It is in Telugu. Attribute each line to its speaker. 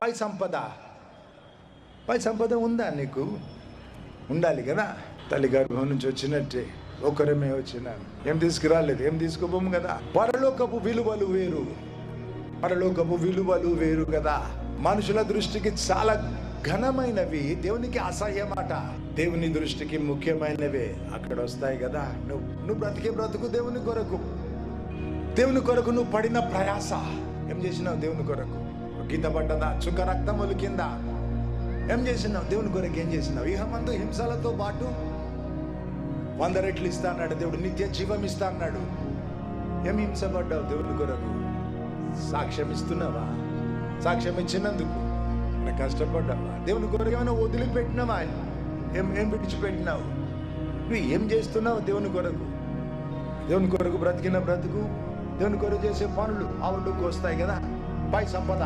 Speaker 1: పై సంపద, పై సంపద ఉందా నీకు? ఉండాలి కదా. తల్లి గర్భం నుంచి వచ్చినట్టే ఒకరమే వచ్చినాను, ఏం తీసుకురాలేదు, ఏం తీసుకోబోము కదా. పరలోకపు విలువలు వేరు, పరలోకపు విలువలు వేరు కదా. మనుషుల దృష్టికి చాలా ఘనమైనవి, దేవునికి అసహ్యమాట. దేవుని దృష్టికి ముఖ్యమైనవే అక్కడ వస్తాయి కదా. నువ్వు బ్రతికే బ్రతుకు దేవుని కొరకు, దేవుని కొరకు నువ్వు పడిన ప్రయాస ఏం చేసినావు? దేవుని కొరకు గీత పడ్డదా? చుక్క రక్తములు కింద ఏం చేసినావు? దేవుని కొరకు ఏం చేసినావు? ఇహమందు హింసలతో పాటు 100 రెట్లు ఇస్తా అన్నాడు దేవుడు, నిత్య జీవం ఇస్తా అన్నాడు. ఏం హింసపడ్డావు దేవుని కొరకు? సాక్ష్యం ఇస్తున్నావా? సాక్ష్యం ఇచ్చినందుకు కష్టపడ్డావా? దేవుని కొరకు ఏమైనా వదిలిపెట్టినావా? ఏం విడిచిపెట్టినావు? నువ్వు ఏం చేస్తున్నావు దేవుని కొరకు? దేవుని కొరకు బ్రతికిన బ్రతుకు, దేవుని కొరకు చేసే పనులు ఆవులకు వస్తాయి కదా. పై సంపద